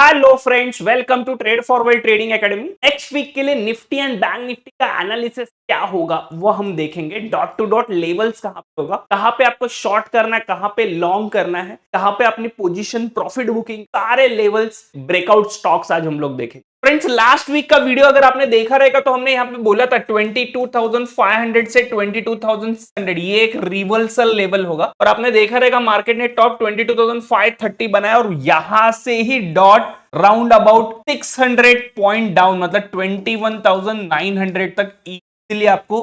Hello friends, welcome to trade forward trading academy. Next week के लिए Nifty and bank Nifty का analysis क्या होगा वो हम देखेंगे। डॉट टू डॉट लेवल्स कहां पे होगा, कहां पे आपको शॉर्ट करना है, कहां पे लॉन्ग करना है, कहां पे अपनी पोजीशन प्रॉफिट बुकिंग, सारे लेवल्स ब्रेकआउट स्टॉक्स आज हम लोग देखेंगे। फ्रेंड्स, लास्ट वीक का वीडियो अगर आपने देखा रहेगा तो हमने यहाँ पे बोला था 22,500 से 22,600 ये एक रिवर्सल लेवल होगा, और आपने देखा रहेगा मार्केट ने टॉप 22,530 बनाया और यहां से ही dot round about 600 point down, मतलब 21,900 तक इजीली आपको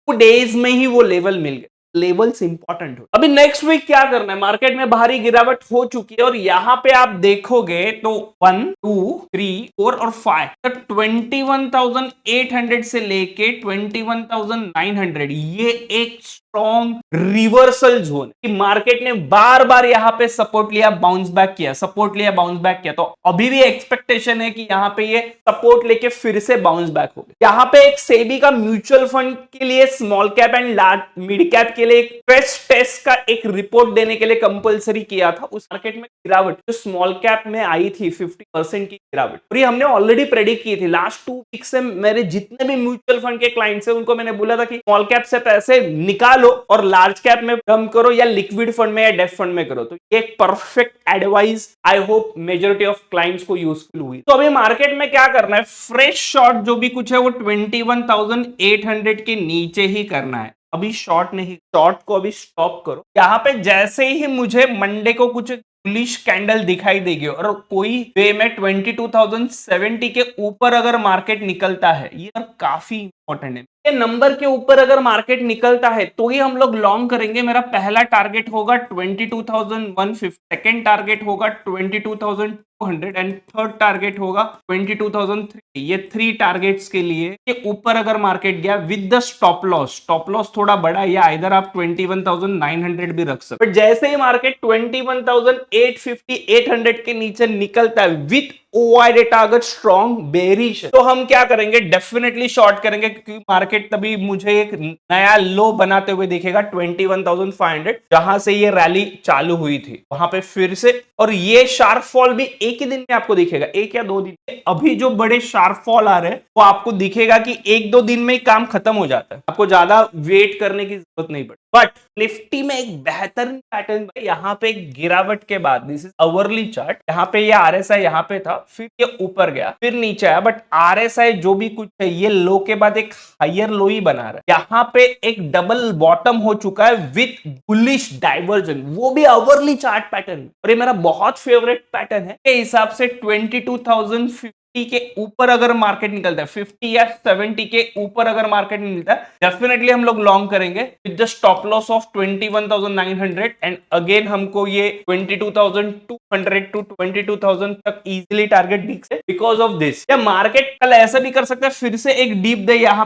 2 डेज में ही वो लेवल मिल गया। लेवल्स इंपॉर्टेंट हो। अभी नेक्स्ट वीक क्या करना है, मार्केट में भारी गिरावट हो चुकी है और यहां पे आप देखोगे तो 1 2 3 4 और 5 तक 21,800 से लेके 21,900 ये एक स्ट्रॉन्ग रिवर्सल जोन है। मार्केट ने बार बार यहां पे सपोर्ट लिया, बाउंस बैक किया, सपोर्ट लिया, बाउंस बैक किया, तो अभी भी एक्सपेक्टेशन है कि यहां पे ये सपोर्ट लेके फिर से बाउंस बैक हो गया। यहां पे एक सेबी का म्यूचुअल फंड के लिए small cap and large mid cap के लिए स्ट्रेस टेस्ट का एक रिपोर्ट देने के लिए कंपलसरी किया था। उस मार्केट में गिरावट जो स्मॉल कैप में आई थी 50% की गिरावट, और ये हमने ऑलरेडी प्रेडिक्ट की थी। लास्ट 2 वीक से मेरे जितने भी म्यूचुअल फंड के क्लाइंट्स हैं उनको मैंने बोला था कि स्मॉल कैप से पैसे निकालो और लार्ज कैप में कम करो, या लिक्विड फंड में या डेट फंड में करो। तो ये एक perfect advice I hope majority of clients को यूजफुल हुई। तो अभी मार्केट में क्या करना है, फ्रेश शॉर्ट जो भी कुछ है वो 21,800 के नीचे ही करना है। अभी शॉर्ट नहीं, शॉर्ट को अभी स्टॉप करो। यहाँ पे जैसे ही मुझे मंडे को कुछ बुलिश कैंडल दिखाई देगी और कोई वे में 22,070 के ऊपर अगर मार्केट निकलता है, ये काफी इंपॉर्टेंट है। ये नंबर के ऊपर अगर मार्केट निकलता है तो ही हम लोग लॉन्ग करेंगे। मेरा पहला टारगेट होगा 22,150, सेकेंड टारगेट होगा 22,200 एंड थर्ड टारगेट होगा 22,003। ये 3 टारगेट्स के लिए के ऊपर अगर मार्केट गया विद द स्टॉप लॉस थोड़ा बड़ा, या इधर आप 21,900 भी रख सकते। बट जैसे ही मार्केट 21,850 800 के नीचे निकलता है विथ ओआई डेटा अगर स्ट्रॉन्ग बेरिश है, तो हम क्या करेंगे, डेफिनेटली शॉर्ट करेंगे, क्योंकि मार्केट तभी मुझे एक नया लो बनाते हुए दिखेगा 21,500, जहां से ये रैली चालू हुई थी वहां पे फिर से। और ये शार्प फॉल भी एक ही दिन में आपको दिखेगा, 1 या 2 दिन में। अभी जो बड़े शार्प फॉल आ रहे हैं वो आपको दिखेगा कि 1-2 दिन में ही काम खत्म हो जाता है, आपको ज्यादा वेट करने की जरूरत नहीं पड़ती। बट निफ्टी में एक बेहतरीन पैटर्न, यहाँ पे गिरावट के बाद, दिस इज अवरली चार्ट, यहाँ पे ये आरएसआई यहाँ पे था, फिर ये ऊपर गया, फिर नीचे आया, बट आरएसआई जो भी कुछ है ये लो के बाद एक हायर लो ही बना रहा है। यहाँ पे एक डबल बॉटम हो चुका है विथ बुलिश डाइवर्जन, वो भी अवरली चार्ट पैटर्न, और ये मेरा बहुत फेवरेट पैटर्न है। के हिसाब से 22,050 के ऊपर अगर मार्केट निकलता है, 50 या 70 के ऊपर अगर मार्केट मिलता है, डेफिनेटली हम लोग लॉन्ग करेंगे with the stop loss of 21,900 and again हमको ये 22,200 टू 22,000 तक इजीली टारगेट दिख से बिकॉज ऑफ दिस। या मार्केट कल ऐसा भी कर सकता है, फिर से एक डीप दे, यहाँ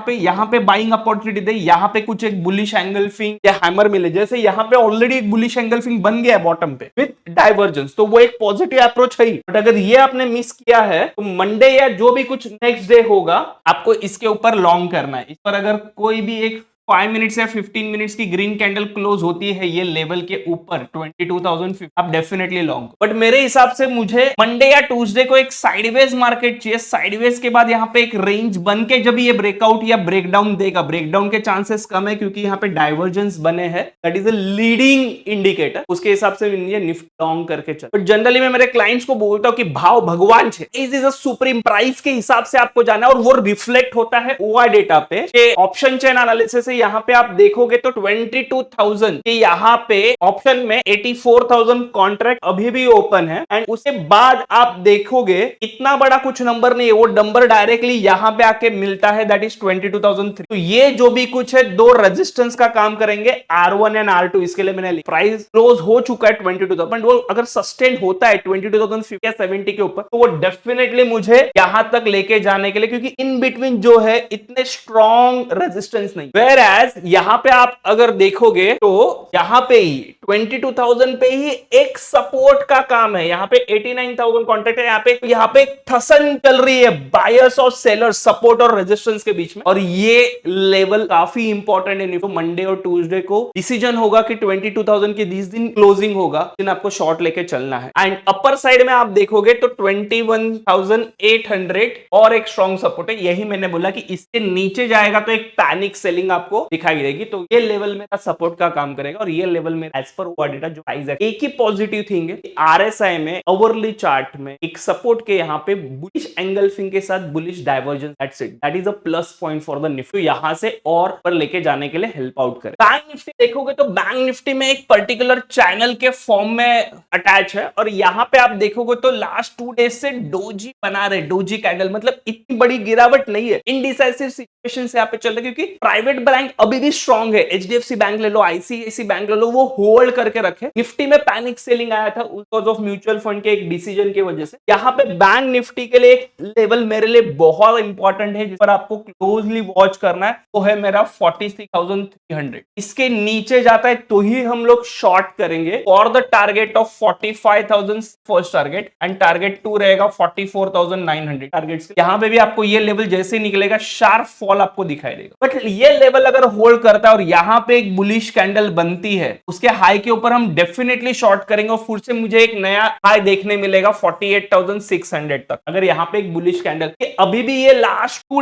पे बाइंग अपॉर्चुनिटी दे, यहाँ पे कुछ एक बुलिश एंगल्फिंग या हैमर मिले, जैसे यहाँ पे ऑलरेडी एक बुलिश एंगल्फिंग बन गया है बॉटम पे विद डाइवर्जेंस, तो वो एक पॉजिटिव अप्रोच है। बट अगर ये आपने मिस किया है तो मंडे या जो भी कुछ नेक्स्ट डे होगा आपको इसके ऊपर लॉन्ग करना है। इस पर अगर कोई भी एक 5 मिनट्स या 15 मिनट्स की ग्रीन कैंडल क्लोज होती है ये लेवल के ऊपर 22,050, आप डेफिनेटली लॉन्ग। बट मेरे हिसाब से मुझे मंडे या ट्यूसडे को एक साइडवेज मार्केट चाहिए। साइडवेज के बाद यहाँ पे एक रेंज बन के जब ये ब्रेकआउट या ब्रेकडाउन देगा, ब्रेकडाउन के चांसेस कम है क्योंकि यहाँ पे डाइवर्जेंस बने हैं, that is a leading indicator. उसके हिसाब से निफ्टी लॉन्ग करके चल। बट जनरली मैं मेरे क्लाइंट्स को बोलता हूँ कि भाव भगवान है, इज अ सुप्रीम प्राइस के हिसाब से आपको जाना है, और वो रिफ्लेक्ट होता है ओआई डेटा पे। ऑप्शन चेन एनालिसिस यहाँ पे आप देखोगे तो 22,000 के यहाँ पे ऑप्शन में 84,000 कॉन्ट्रैक्ट अभी भी ओपन है, एंड उसके बाद आप देखोगे इतना बड़ा कुछ नंबर नहीं है, वो नंबर डायरेक्टली यहाँ पे आके मिलता है, दैट इज 22,003। तो ये जो भी कुछ है 2 रेजिस्टेंस का काम करेंगे, R1 एंड R2। इसके लिए मैंने प्राइस क्लोज हो चुका है 22,000, वो अगर सस्टेन होता है 22,050 या 70 के ऊपर, तो वो डेफिनेटली मुझे यहां तक लेके जाने के लिए, क्योंकि इन बिटवीन जो है इतने स्ट्रॉन्ग रेजिस्टेंस नहीं। वेयर एज यहाँ पे आप अगर देखोगे तो यहाँ पे ही 22,000 पे ही एक सपोर्ट का काम है। यहाँ पे 89,000 कॉन्ट्रैक्ट है। यहाँ पे एक ठसन चल रही है बायर्स और सेलर्स, सपोर्ट और रेजिस्टेंस के बीच में, और ये लेवल काफी इंपॉर्टेंट है। मंडे और ट्यूसडे को डिसीजन होगा कि 22,000 के 20 दिन क्लोजिंग होगा, दिन आपको शॉर्ट लेके चलना है। एंड अपर साइड में आप देखोगे तो 21,800 और एक स्ट्रॉन्ग सपोर्ट है। यही मैंने बोला कि इसके नीचे जाएगा तो एक पैनिक सेलिंग आपको दिखाई देगी। तो ये लेवल मेरा सपोर्ट का काम करेगा और ये लेवल में एज पर वो डेटा जो प्राइस है। एक ही पॉजिटिव थिंग है, आरएसआई में अवरली चार्ट में एक सपोर्ट के यहाँ पे बुलिश एंगल्फिंग के साथ bullish divergence, that's it, that is a plus point for the Nifty. यहां से और पर लेके जाने के लिए हेल्प आउट करे। बैंक निफ्टी देखोगे तो बैंक निफ्टी में एक पर्टिकुलर चैनल के फॉर्म में अटैच है और यहाँ पे आप देखोगे तो लास्ट 2 डेज से डोजी बना रहे, डोजी कैंडल, मतलब इतनी बड़ी गिरावट नहीं है। इनडिसाइसिव सिचुएशन से यहाँ पे चल रहे क्योंकि प्राइवेट बैंक अभी भी स्ट्रॉन्ग है। एचडीएफसी बैंक ले लो, आईसीआईसी बैंक ले लो, वो होल्ड करके रखे। निफ्टी में पैनिक सेलिंग आया था बिकॉज ऑफ म्यूचुअल फंड के एक डिसीजन की वजह से। यहाँ पे बैंक निफ्टी के लिए एक लेवल मेरे लिए बहुत इंपॉर्टेंट है जिस पर आपको क्लोजली वॉच करना है, वो है मेरा 43,300। इसके नीचे जाता है तो ही हम लोग शॉर्ट करेंगे for the target of 45,000 first target, and target 2 रहेगा 44,900 टारगेट्स। यहाँ पे भी आपको ये लेवल जैसे निकलेगा शार्प फॉल आपको दिखाई देगा। बट ये लेवल अगर होल्ड करता है और यहाँ पे एक बुलिश कैंडल बनती है, उसके हाई के ऊपर हम डेफिनेटली शॉर्ट करेंगे और फिर से मुझे एक नया हाई देखने मिलेगा 48,600 तक। अगर यहाँ पे एक बुलिश कैंडल, अभी भी ये लास्ट 2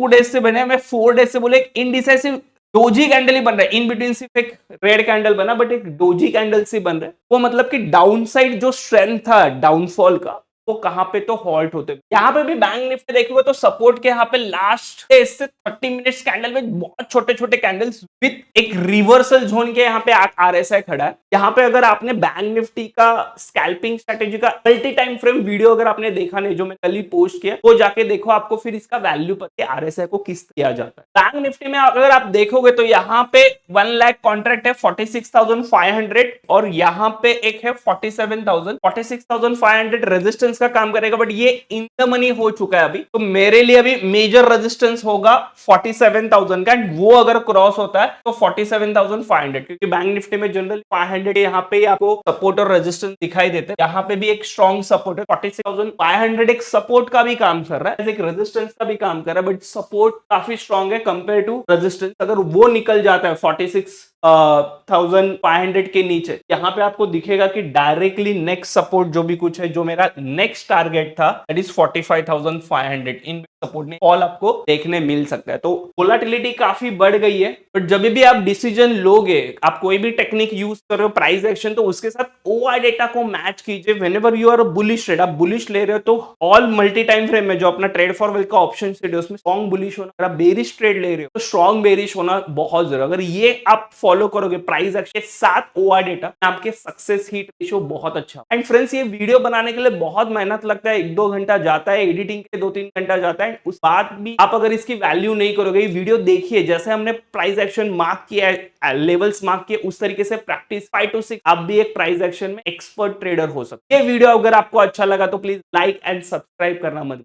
डेज से बने, मैं 4 डेज से बोले इनडिसाइसिव डोजी कैंडल ही बन रहा है। इन बिटवीन सिर्फ एक रेड कैंडल बना, बट एक डोजी कैंडल से बन रहा है। वो मतलब कि डाउनसाइड जो स्ट्रेंथ था डाउनफॉल का, वो कहां पे तो हॉल्ट होते। यहाँ पे भी बैंक निफ्टी देखोगे तो सपोर्ट के यहाँ पे लास्ट से 30 मिनट्स कैंडल में बहुत छोटे छोटे कैंडल्स विद एक रिवर्सल जोन के यहाँ पे आरएसआई खड़ा है। यहाँ पे अगर आपने बैंक निफ्टी का स्कैल्पिंग स्ट्रेटेजी का मल्टी टाइम फ्रेम वीडियो अगर आपने देखा नहीं, जो मैं कल ही पोस्ट किया, वो जाके देखो, आपको फिर इसका वैल्यू पता है आरएसआई को किस किया जाता है। बैंक निफ्टी में अगर आप देखोगे तो यहाँ पे 1 लाख कॉन्ट्रैक्ट है 46,500 और यहाँ पे एक है 46,500 रेजिस्टेंस का काम करेगा, बट ये इन द मनी हो चुका है अभी। तो मेरे लिए अभी मेजर रेजिस्टेंस होगा 47,000 का, वो अगर क्रॉस होता है तो 47,500, क्योंकि बैंक निफ्टी में जनरली 500 यहाँ पे आपको सपोर्ट और रेजिस्टेंस दिखाई देते हैं। यहाँ पे भी एक स्ट्रॉन्ग सपोर्ट है 46,500, एक सपोर्ट का भी काम कर रहा है, एक रेजिस्टेंस का भी काम कर रहा है, बट सपोर्ट काफी स्ट्रॉन्ग है कंपेयर टू रेजिस्टेंस। अगर वो निकल जाता है 46,500 के नीचे, यहाँ पे आपको दिखेगा कि डायरेक्टली नेक्स्ट सपोर्ट जो भी कुछ है, जो मेरा नेक्स्ट टारगेट था, दैट इज 45,500। इन सपोर्ट में फॉल आपको देखने मिल सकता है। तो वोलेटिलिटी काफी बढ़ गई है, बट जब भी आप डिसीजन लोगे, आप कोई भी टेक्निक यूज कर रहे हो प्राइस एक्शन, तो उसके साथ ओआई डेटा को मैच कीजिए। Whenever you are a bullish trade, आप बुलिश ले रहे हो तो ऑल मल्टी टाइम फ्रेम में जो अपना ट्रेड फॉर वेल का ऑप्शन सेट है उसमें स्ट्रॉन्ग बुलिश होना, अगर आप बेरिश ट्रेड ले रहे हो तो स्ट्रॉन्ग बेरिश होना बहुत जरूरी। अगर ये आप फॉलो करोगे प्राइस एक्शन के साथ ओआई डेटा, आपके सक्सेस हिट रेशियो बहुत अच्छा। एंड फ्रेंड्स, ये वीडियो बनाने के लिए बहुत मेहनत लगता है, 1-2 घंटा जाता है, एडिटिंग के 2-3 घंटा जाता है। उस बात भी आप अगर इसकी वैल्यू नहीं करोगे, ये वीडियो देखिए, जैसे हमने प्राइस एक्शन मार्क किया है, लेवल्स मार्क किए, उस तरीके से प्रैक्टिस 5 to 6 आप भी एक प्राइस एक्शन में एक्सपर्ट ट्रेडर हो सकते हैं। ये वीडियो अगर आपको अच्छा लगा तो प्लीज लाइक एंड सब्सक्राइब करना मत